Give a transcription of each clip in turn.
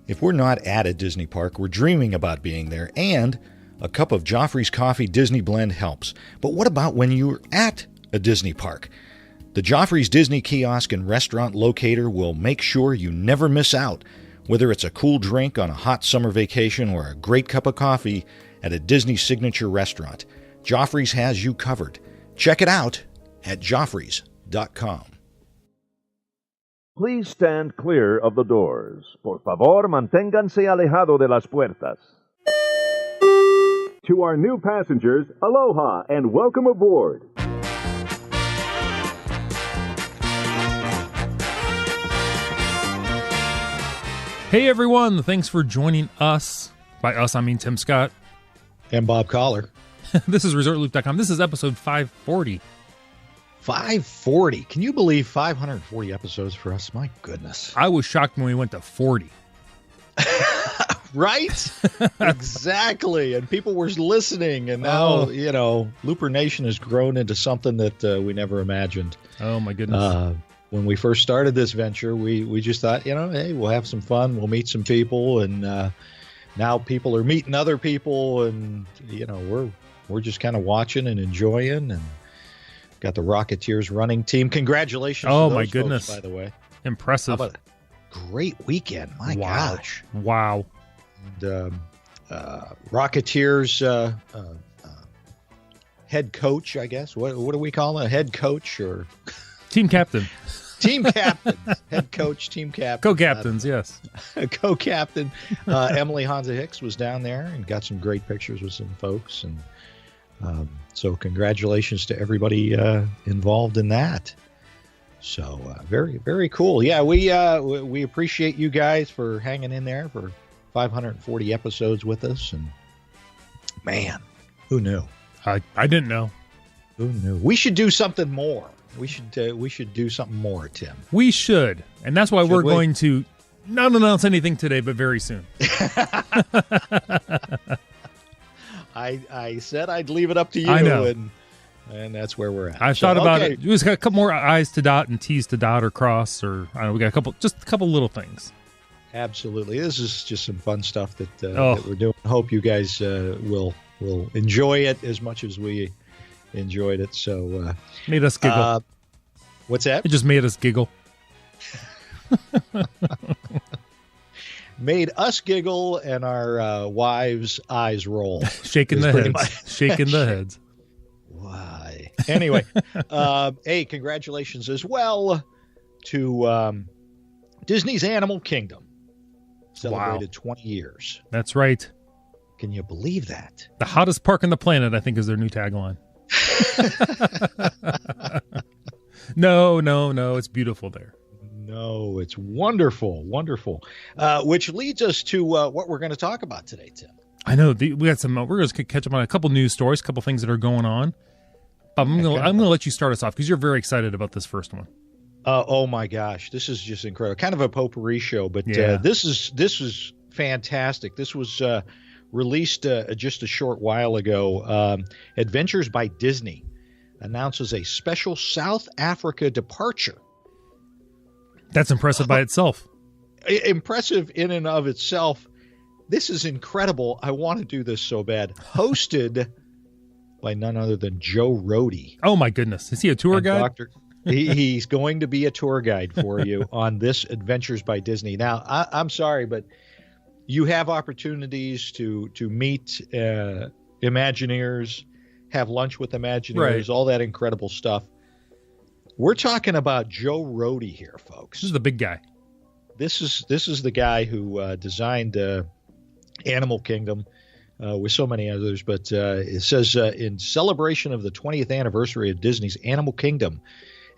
If we're not at a Disney park, we're dreaming about being there, and a cup of Joffrey's Coffee Disney Blend helps. But what about when you're at a Disney park? The Joffrey's Disney Kiosk and Restaurant Locator will make sure you never miss out. Whether it's a cool drink on a hot summer vacation or a great cup of coffee at a Disney signature restaurant, Joffrey's has you covered. Check it out at Joffreys.com. Please stand clear of the doors. Por favor, manténganse alejado de las puertas. To our new passengers, aloha and welcome aboard. Hey everyone, thanks for joining us. By us, I mean Tim Scott. And Bob Collar. This is ResortLoop.com. This is episode 540. 540. Can you believe 540 episodes for us? My goodness. I was shocked when we went to 40. Right? Exactly. And people were listening. And now, Looper Nation has grown into something that we never imagined. Oh, my goodness. When we first started this venture, we just thought, hey, we'll have some fun. We'll meet some people. And now people are meeting other people. And, we're just kind of watching and enjoying. And got the Rocketeers running team. Congratulations to those my goodness. folks, by the way. Impressive. How about a great weekend. My gosh. Wow. And, Rocketeers head coach, I guess. What do we call it? Head coach or team captain? Team captains. Head coach, team captain. Co-captains, yes. Co-captain. Emily Hansa Hicks was down there and got some great pictures with some folks. And so congratulations to everybody involved in that. So very, very cool. Yeah, we appreciate you guys for hanging in there for 540 episodes with us. And man, who knew? I didn't know. Who knew? We should do something more. We should do something more, Tim. We should. And that's why we're going to not announce anything today, but very soon. I said I'd leave it up to you. I know. And that's where we're at. I thought about it. We just got a couple more I's to dot and T's to dot or cross, or I don't know, we got a couple little things. Absolutely. This is just some fun stuff that we're doing. Hope you guys will enjoy it as much as we enjoyed it. So made us giggle. What's that? It just made us giggle. Made us giggle and our wives' eyes roll. Shaking the heads. Shaking the heads. Why? Anyway, hey, congratulations as well to Disney's Animal Kingdom. Celebrated 20 years. That's right. Can you believe that? The hottest park on the planet, I think, is their new tagline. No, it's beautiful there. No, it's wonderful, wonderful. Which leads us to what we're going to talk about today, Tim. I know we got some. We're going to catch up on a couple news stories, a couple things that are going on. But I'm going to let you start us off because you're very excited about this first one. Oh my gosh, this is just incredible. Kind of a potpourri show, but this is fantastic. This was released just a short while ago. Adventures by Disney announces a special South Africa departure. That's impressive by itself. Impressive in and of itself. This is incredible. I want to do this so bad. Hosted by none other than Joe Rohde. Oh my goodness. Is he a tour guide? He's going to be a tour guide for you on this Adventures by Disney. Now, I'm sorry, but you have opportunities to meet Imagineers, have lunch with Imagineers, right, all that incredible stuff. We're talking about Joe Rohde here, folks. This is the big guy. This is the guy who designed Animal Kingdom with so many others. But it says, in celebration of the 20th anniversary of Disney's Animal Kingdom,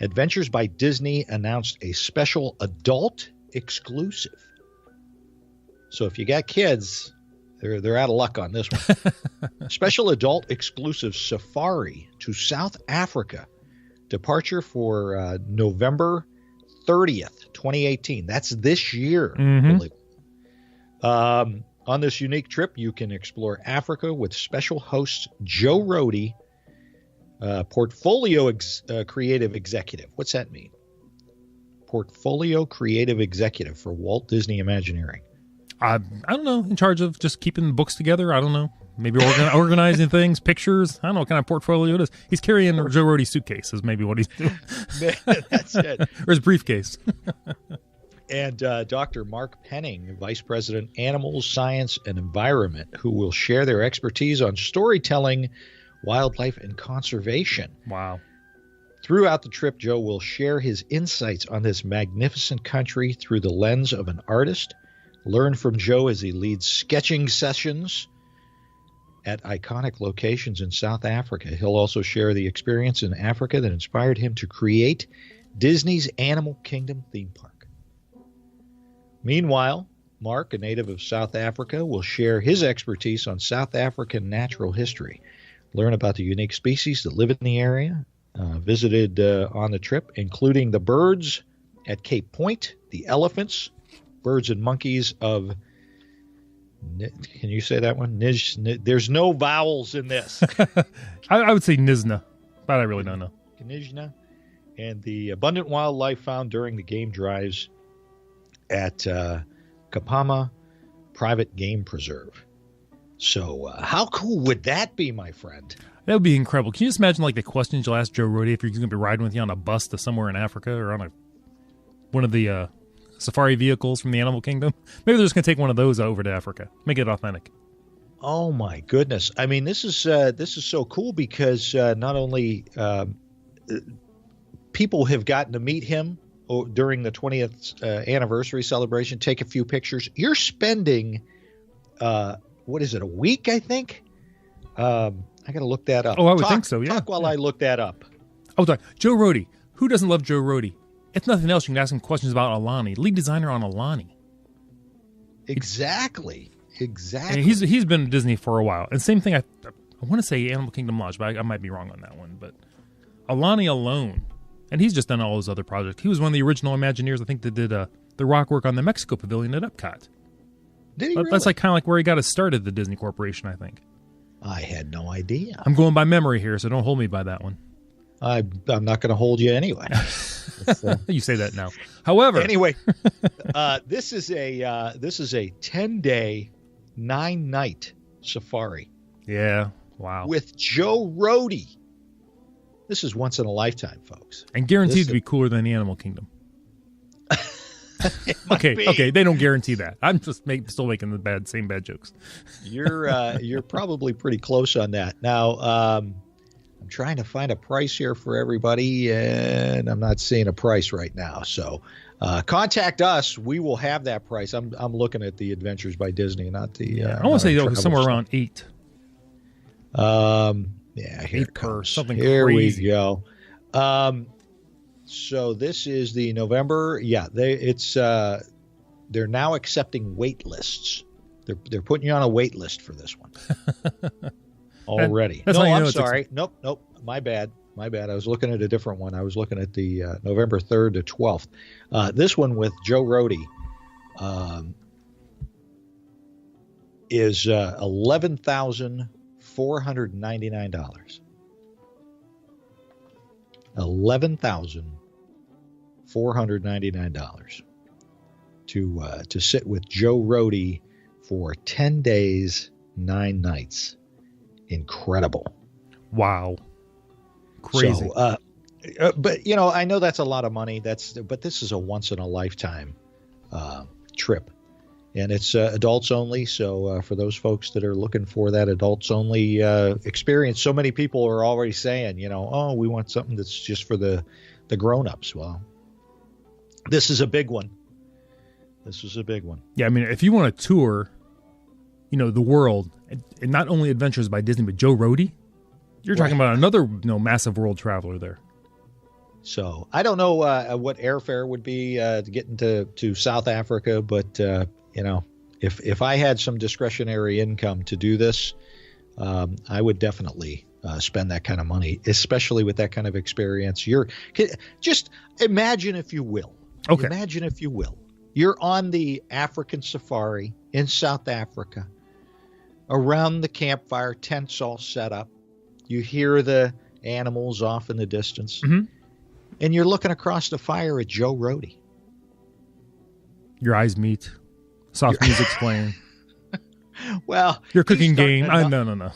Adventures by Disney announced a special adult exclusive. So if you got kids, they're out of luck on this one. Special adult exclusive safari to South Africa. Departure for November 30th, 2018. That's this year. Mm-hmm. On this unique trip, you can explore Africa with special host Joe Rohde, portfolio creative executive. What's that mean? Portfolio creative executive for Walt Disney Imagineering. I don't know, in charge of just keeping the books together. I don't know. Maybe organizing things, pictures. I don't know what kind of portfolio it is. He's carrying Joe Rohde's suitcase is maybe what he's doing. That's it. Or his briefcase. And Dr. Mark Penning, Vice President, Animals, Science, and Environment, who will share their expertise on storytelling, wildlife, and conservation. Wow. Throughout the trip, Joe will share his insights on this magnificent country through the lens of an artist. Learn from Joe as he leads sketching sessions at iconic locations in South Africa. He'll also share the experience in Africa that inspired him to create Disney's Animal Kingdom theme park. Meanwhile, Mark, a native of South Africa, will share his expertise on South African natural history. Learn about the unique species that live in the area, visited on the trip, including the birds at Cape Point, the elephants, birds and monkeys of, can you say that one? There's no vowels in this. I would say Nizna, but I really don't know. Knizna, and the abundant wildlife found during the game drives at Kapama Private Game Preserve. So how cool would that be, my friend? That would be incredible. Can you just imagine like the questions you'll ask Joe Rohde if you're going to be riding with you on a bus to somewhere in Africa or on one of the safari vehicles from the Animal Kingdom? Maybe they're just going to take one of those over to Africa. Make it authentic. Oh my goodness! I mean, this is so cool because not only people have gotten to meet him during the 20th anniversary celebration, take a few pictures. You're spending what is it, a week? I think. I got to look that up. Oh, I would think so. Yeah. Talk while I look that up. Oh, Joe Rohde. Who doesn't love Joe Rohde? If nothing else, you can ask him questions about Alani, lead designer on Alani. Exactly. And he's been at Disney for a while. And same thing, I want to say Animal Kingdom Lodge, but I might be wrong on that one. But Alani alone, and he's just done all his other projects. He was one of the original Imagineers, I think, that did the rock work on the Mexico Pavilion at Epcot. Did he really? That's like kind of like where he got his start at the Disney Corporation, I think. I had no idea. I'm going by memory here, so don't hold me by that one. I'm not going to hold you anyway. You say that now. However, anyway, this is a 10-day, 9-night safari. Yeah, wow. With Joe Rohde. This is once in a lifetime, folks, and guaranteed to be cooler than the Animal Kingdom. Okay, they don't guarantee that. I'm just still making the same bad jokes. You're probably pretty close on that. Now, I'm trying to find a price here for everybody, and I'm not seeing a price right now. So, contact us. We will have that price. I'm looking at the Adventures by Disney, not the. I want to say somewhere around 8. Yeah, here 8 per something. Here crazy. we go. So this is the November. Yeah, they're now accepting wait lists. They're putting you on a wait list for this one already. That's I'm sorry. Nope. My bad. I was looking at a different one. I was looking at the November 3rd to 12th. This one with Joe Rohde is $11,499. $11,499 to sit with Joe Rohde for 10 days, 9 nights. Incredible. Wow. Crazy. So, but I know that's a lot of money. But this is a once in a lifetime trip, and it's adults only. So for those folks that are looking for that adults only experience, so many people are already saying, oh, we want something that's just for the grown-ups. Well, this is a big one. Yeah, I mean, if you want to tour, the world, and not only Adventures by Disney, but Joe Rohde, you're talking about another massive world traveler there. So I don't know what airfare would be to get into South Africa, but if I had some discretionary income to do this, I would definitely spend that kind of money, especially with that kind of experience. Just imagine, if you will. Okay. Imagine, if you will, you're on the African safari in South Africa, around the campfire, tents all set up. You hear the animals off in the distance, mm-hmm. and you're looking across the fire at Joe Rohde. Your eyes meet. Soft music's playing. Well, You're cooking game. No.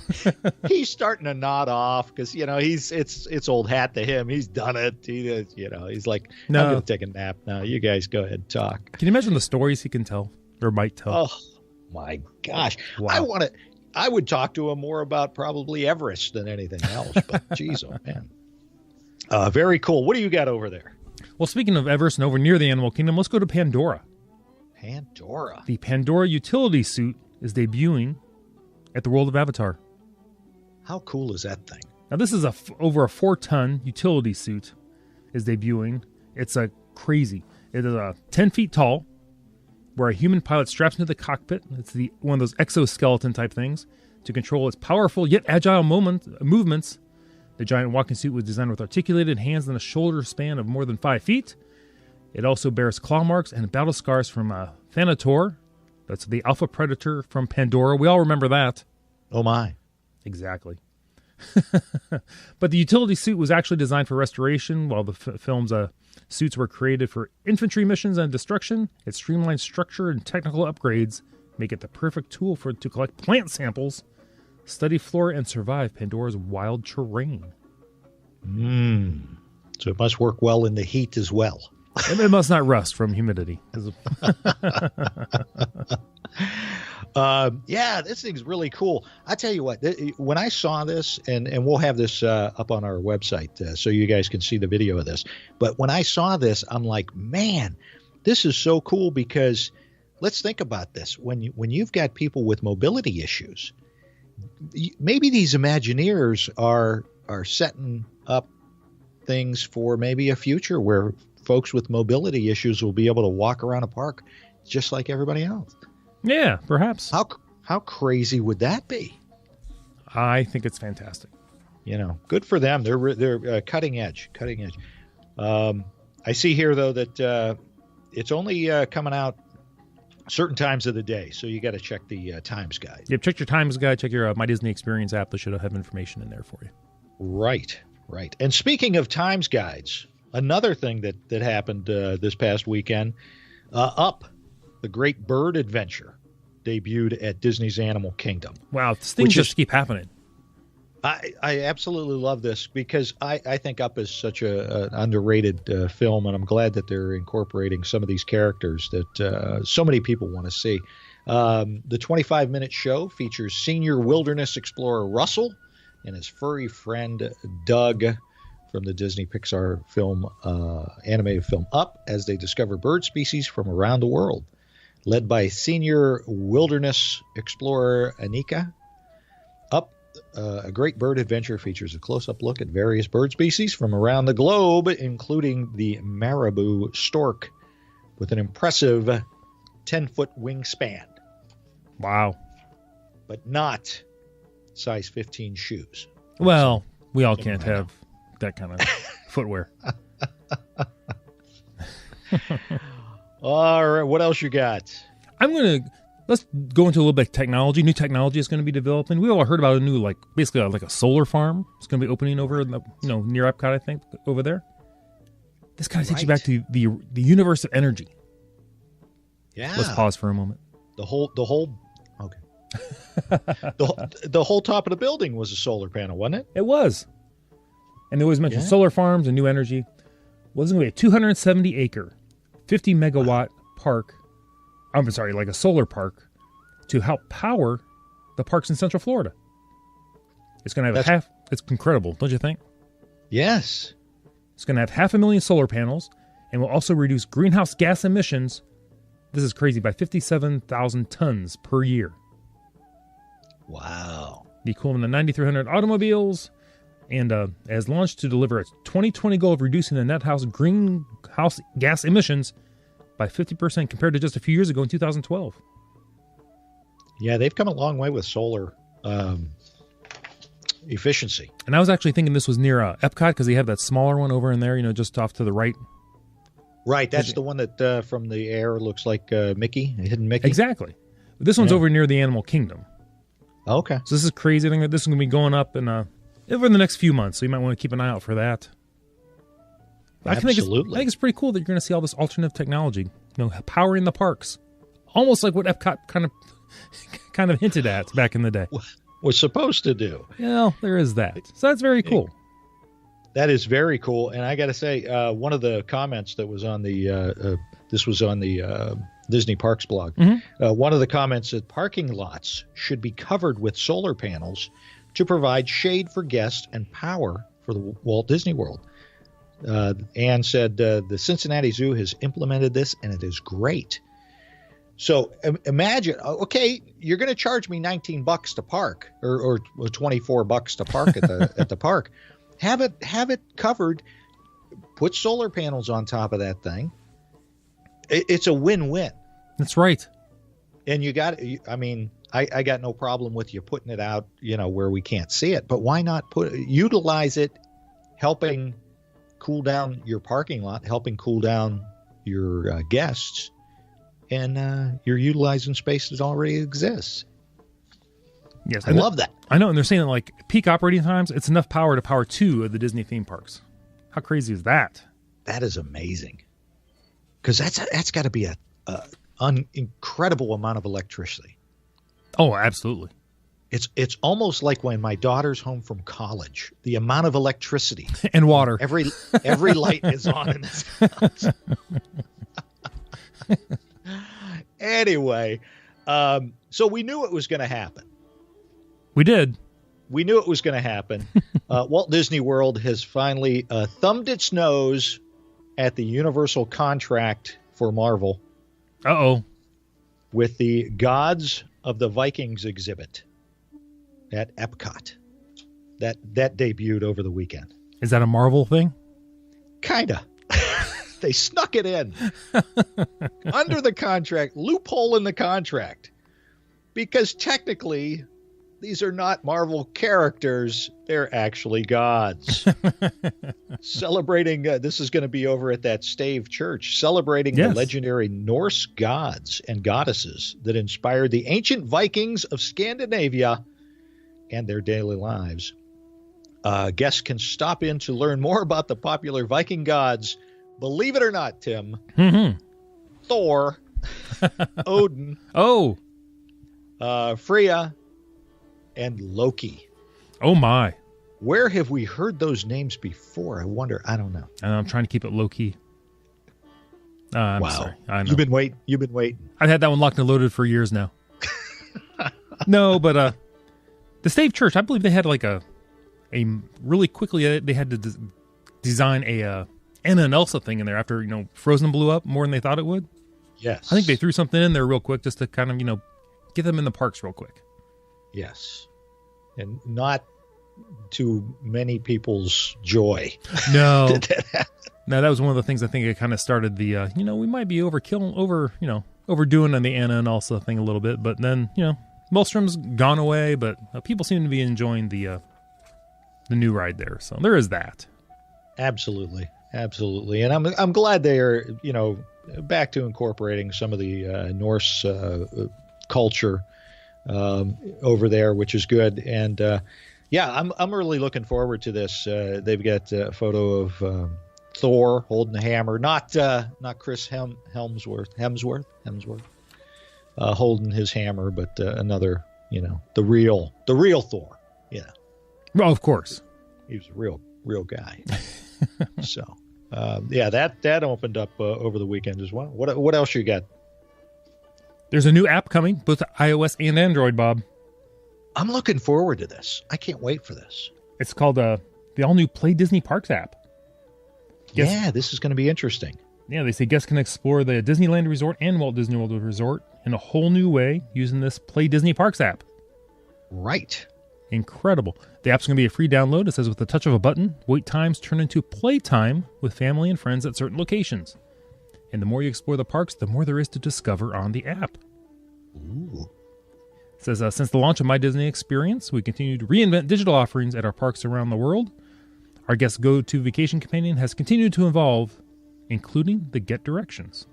He's starting to nod off because it's old hat to him. He's done it. He's like, No. I'm going to take a nap now. You guys go ahead and talk. Can you imagine the stories he can tell or might tell? Oh my gosh! Wow. I would talk to him more about probably Everest than anything else. But geez, oh man, very cool. What do you got over there? Well, speaking of Everest and over near the animal kingdom, let's go to Pandora. Pandora. The Pandora utility suit is debuting at the World of Avatar. How cool is that thing? Now, this is over a 4-ton utility suit is debuting. It's crazy. It is 10 feet tall, where a human pilot straps into the cockpit. It's one of those exoskeleton type things to control its powerful yet agile movements. The giant walking suit was designed with articulated hands and a shoulder span of more than 5 feet. It also bears claw marks and battle scars from Thanator. That's the alpha predator from Pandora. We all remember that. Oh, my. Exactly. But the utility suit was actually designed for restoration, while the film's suits were created for infantry missions and destruction. Its streamlined structure and technical upgrades make it the perfect tool to collect plant samples, study flora, and survive Pandora's wild terrain. So it must work well in the heat as well. It must not rust from humidity. Yeah, this thing's really cool. I tell you what, when I saw this, and we'll have this up on our website so you guys can see the video of this. But when I saw this, I'm like, man, this is so cool because let's think about this. When you've got people with mobility issues, maybe these Imagineers are setting up things for maybe a future where folks with mobility issues will be able to walk around a park just like everybody else. Yeah, perhaps. How crazy would that be? I think it's fantastic. Good for them. They're cutting edge. I see here though that it's only coming out certain times of the day, so you got to check the Times Guide. Yep, check your Times Guide. Check your My Disney Experience app. They should have information in there for you. Right. And speaking of Times Guides, another thing that happened this past weekend, Up, the Great Bird Adventure, debuted at Disney's Animal Kingdom. Wow, things just keep happening. I absolutely love this because I think Up is such an underrated film, and I'm glad that they're incorporating some of these characters that so many people want to see. The 25-minute show features senior wilderness explorer Russell and his furry friend Doug from the Disney Pixar film, animated film Up, as they discover bird species from around the world. Led by senior wilderness explorer Anika, Up, a great bird adventure, features a close-up look at various bird species from around the globe, including the marabou stork, with an impressive 10-foot wingspan. Wow. But not size 15 shoes. Well, we all can't have that kind of footwear. All right, what else you got? Let's go into a little bit of technology. New technology is going to be developing. We all heard about a new, basically a solar farm. It's going to be opening over in the, near Epcot, I think, over there. This kind of takes you back to the universe of energy. Yeah. Let's pause for a moment. The whole okay. the whole top of the building was a solar panel, wasn't it? It was. And they always mentioned solar farms and new energy. Well, this is going to be a 270-acre, 50-megawatt park. I'm sorry, like a solar park to help power the parks in Central Florida. It's going to have it's incredible, don't you think? Yes. It's going to have 500,000 solar panels and will also reduce greenhouse gas emissions. This is crazy, by 57,000 tons per year. Wow. The equivalent of 9,300 automobiles, and has launched to deliver its 2020 goal of reducing the net greenhouse gas emissions by 50% compared to just a few years ago in 2012. Yeah, they've come a long way with solar efficiency. And I was actually thinking this was near Epcot because they have that smaller one over in there, just off to the right. Right, that's the one that from the air looks like Mickey, a hidden Mickey. Exactly. This one's over near the Animal Kingdom. Okay. So this is crazy. I think that this is going to be going up over the next few months, so you might want to keep an eye out for that. Absolutely. I think it's pretty cool that you're going to see all this alternative technology, powering the parks. almost like what Epcot kind of hinted at back in the day. Was supposed to do. Yeah, there is that. So that's very cool. That is very cool. And I got to say, one of the comments that was on the this was on the Disney Parks blog. One of the comments said parking lots should be covered with solar panels to provide shade for guests and power for the Walt Disney World. Anne said the Cincinnati Zoo has implemented this, and it is great. So imagine, okay, you're going to charge me $19 to park, or $24 to park at the park. Have it covered. Put solar panels on top of that thing. It's a win-win. That's right. And you got, I mean, I got no problem with you putting it out, where we can't see it. But why not utilize it, helping cool down your parking lot, helping cool down your guests, and you're utilizing space that already exists. Yes, I love that. I know, and they're saying that like peak operating times, it's enough power to power 2 of the Disney theme parks. How crazy is that? That is amazing, because that's got to be an incredible amount of electricity. Oh, absolutely. It's almost like when my daughter's home from college, the amount of electricity and water. Every light is on in this house. Anyway, so we knew it was going to happen. We did. We knew it was going to happen. Walt Disney World has finally thumbed its nose at the Universal contract for Marvel. Uh-oh. With the Gods of the Vikings exhibit at Epcot. That debuted over the weekend. Is that a Marvel thing? Kinda. They snuck it in under the contract, loophole in the contract, because technically these are not Marvel characters. They're actually gods. Celebrating, this is going to be over at that Stave Church, celebrating the legendary Norse gods and goddesses that inspired the ancient Vikings of Scandinavia and their daily lives. Guests can stop in to learn more about the popular Viking gods. Believe it or not, Tim, Thor, Odin, Freya, and Loki. Oh, my. Where have we heard those names before? I wonder. I don't know. I'm trying to keep it low-key. I'm sorry. I know. You've been waiting. I've had that one locked and loaded for years now. No, but the Stave Church, I believe they had like a really quickly, they had to design a Anna and Elsa thing in there after, Frozen blew up more than they thought it would. Yes. I think they threw something in there real quick just to kind of, get them in the parks real quick. Yes. And not to many people's joy. No. No, that was one of the things I think it kind of started the, we might be overdoing on the Anna and Elsa thing a little bit. But then, Maelstrom's gone away, but people seem to be enjoying the new ride there. So there is that. Absolutely. Absolutely. And I'm glad they are, back to incorporating some of the Norse culture over there, which is good. And I'm really looking forward to this. They've got a photo of Thor holding the hammer, not Chris Hemsworth holding his hammer, but another, the real Thor. Yeah. Well, of course, he was a real guy. So, that opened up over the weekend as well. What else you got? There's a new app coming, both iOS and Android, Bob. I'm looking forward to this. I can't wait for this. It's called the all-new Play Disney Parks app. This is going to be interesting. Yeah, they say guests can explore the Disneyland Resort and Walt Disney World Resort in a whole new way using this Play Disney Parks app. Right. Incredible. The app's going to be a free download. It says with the touch of a button, wait times turn into playtime with family and friends at certain locations. And the more you explore the parks, the more there is to discover on the app. Ooh. It says, since the launch of My Disney Experience, we continue to reinvent digital offerings at our parks around the world. Our guest go-to vacation companion has continued to evolve, including the Get Directions.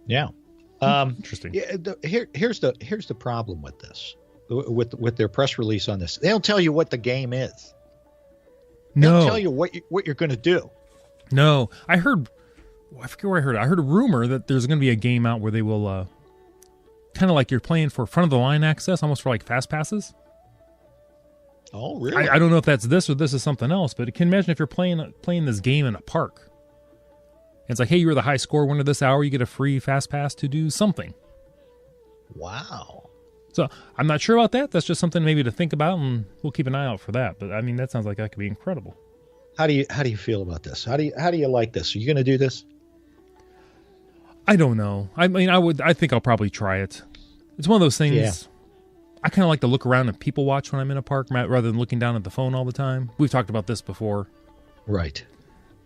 Yeah. Interesting. Yeah, here's the problem with this, with their press release on this. They don't tell you what the game is. They don't tell you what you're going to do. No, I heard I forget where I heard it. I heard a rumor that there's going to be a game out where they will kind of like you're playing for front of the line access, almost for like fast passes. Oh, really? I don't know if that's this or this is something else, but I can imagine if you're playing this game in a park. It's like, hey, you were the high score winner this hour. You get a free fast pass to do something. Wow. So I'm not sure about that. That's just something maybe to think about, and we'll keep an eye out for that. But I mean, that sounds like that could be incredible. How do you feel about this? How do you like this? Are you going to do this? I don't know. I mean, I think I'll probably try it. It's one of those things. Yeah. I kind of like to look around and people watch when I'm in a park rather than looking down at the phone all the time. We've talked about this before. Right.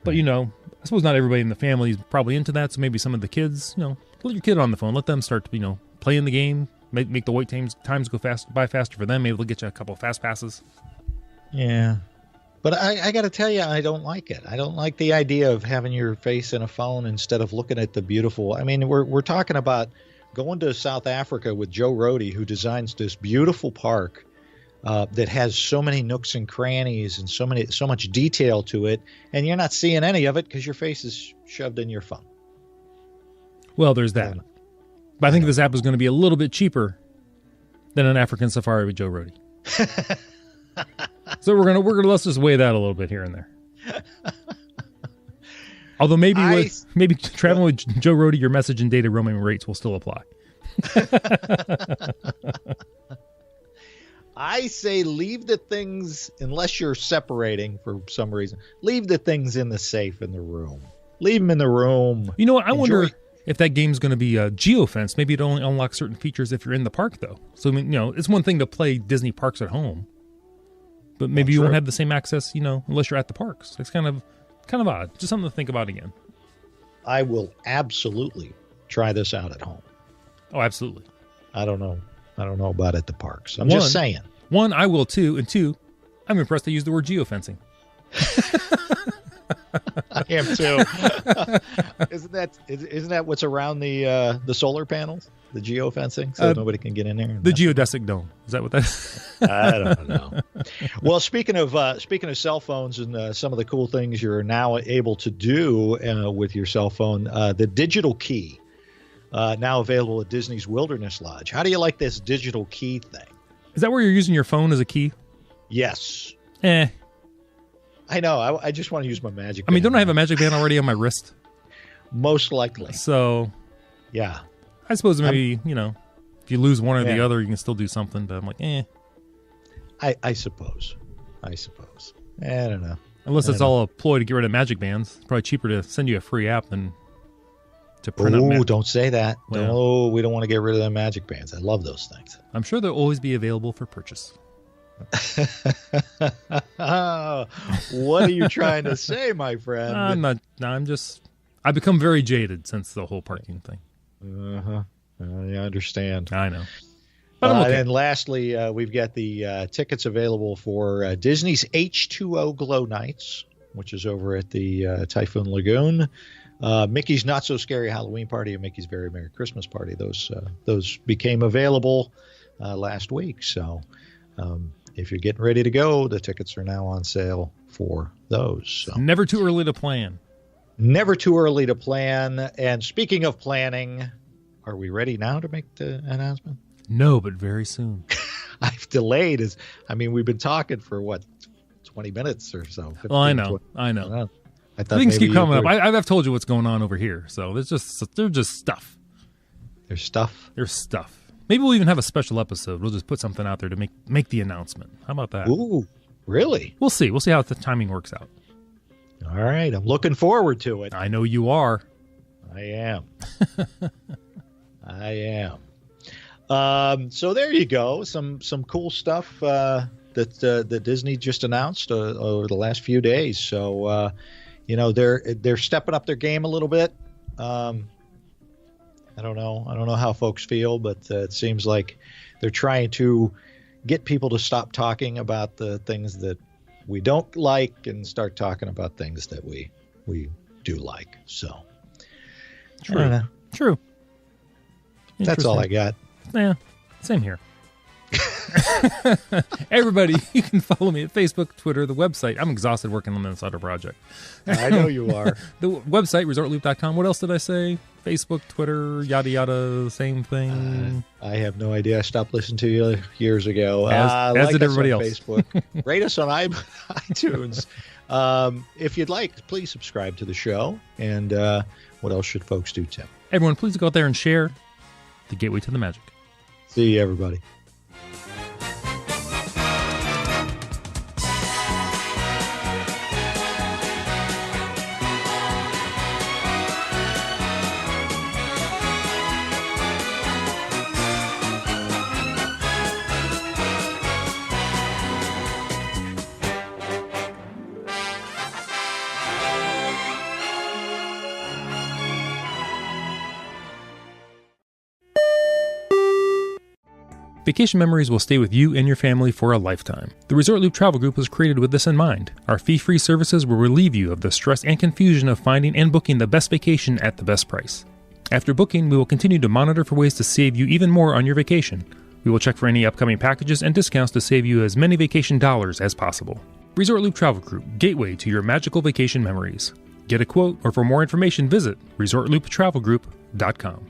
But, I suppose not everybody in the family is probably into that. So maybe some of the kids, let your kid on the phone. Let them start to, playing the game. Make the wait times go by faster for them. Maybe they'll get you a couple of fast passes. Yeah. But I got to tell you, I don't like it. I don't like the idea of having your face in a phone instead of looking at the beautiful. I mean, we're talking about going to South Africa with Joe Rohde, who designs this beautiful park that has so many nooks and crannies and so much detail to it, and you're not seeing any of it because your face is shoved in your phone. Well, there's that. But I think this app is going to be a little bit cheaper than an African safari with Joe Rohde. So let's just weigh that a little bit here and there. Although maybe traveling with Joe Rohde, your message and data roaming rates will still apply. I say leave the things, unless you're separating for some reason, leave the things in the safe in the room. Leave them in the room. You know what? I wonder if that game's going to be geofenced. Maybe it only unlocks certain features if you're in the park, though. So, I mean, it's one thing to play Disney parks at home, but maybe you won't have the same access, unless you're at the parks. It's kind of odd. Just something to think about again. I will absolutely try this out at home. Oh, absolutely. I don't know about at the parks. I'm just saying. One, I will too, and two, I'm impressed they used the word geofencing. I am too. Isn't that what's around the solar panels? The geofencing, so nobody can get in there. The geodesic dome. Is that what that is? I don't know. Well, speaking of cell phones and some of the cool things you're now able to do with your cell phone, the digital key now available at Disney's Wilderness Lodge. How do you like this digital key thing? Is that where you're using your phone as a key? Yes. I know. I just want to use my magic band. I mean, don't I have a magic band already on my wrist? Most likely. So, yeah. I suppose maybe, if you lose one or the other, you can still do something. But I'm like, I suppose. I don't know. Unless it's all a ploy to get rid of magic bands. It's probably cheaper to send you a free app than to print out. Oh, don't say that. Well, no, we don't want to get rid of the magic bands. I love those things. I'm sure they'll always be available for purchase. What are you trying to say, my friend? I'm not. I've become very jaded since the whole parking thing. I understand. I know. But I'm okay. And lastly, we've got the tickets available for Disney's H2O Glow Nights, which is over at the Typhoon Lagoon. Mickey's Not So Scary Halloween Party and Mickey's Very Merry Christmas Party. Those became available last week. So if you're getting ready to go, the tickets are now on sale for those. So. Never too early to plan. Never too early to plan. And speaking of planning, are we ready now to make the announcement? No, but very soon. I've delayed. We've been talking for 20 minutes or so. 15, well, I know. 20, I thought things keep coming up. I've told you what's going on over here. So there's just stuff. There's stuff. There's stuff. Maybe we'll even have a special episode. We'll just put something out there to make the announcement. How about that? Ooh, really? We'll see. We'll see how the timing works out. All right. I'm looking forward to it. I know you are. I am. I am. So there you go. Some cool stuff that Disney just announced over the last few days. So they're stepping up their game a little bit. I don't know how folks feel, but it seems like they're trying to get people to stop talking about the things that we don't like and start talking about things that we do like. So True. That's all I got. Yeah, same here. Everybody, you can follow me at Facebook, Twitter, the website. I'm exhausted working on this other project. I know you are. The website, ResortLoop.com. What else did I say? Facebook, Twitter, yada, yada, same thing. I have no idea. I stopped listening to you years ago. As like did us everybody on else. Facebook. Rate us on iTunes. If you'd like, please subscribe to the show. And what else should folks do, Tim? Everyone, please go out there and share the gateway to the magic. See you, everybody. Vacation memories will stay with you and your family for a lifetime. The Resort Loop Travel Group was created with this in mind. Our fee-free services will relieve you of the stress and confusion of finding and booking the best vacation at the best price. After booking, we will continue to monitor for ways to save you even more on your vacation. We will check for any upcoming packages and discounts to save you as many vacation dollars as possible. Resort Loop Travel Group, gateway to your magical vacation memories. Get a quote, or for more information, visit ResortLoopTravelGroup.com.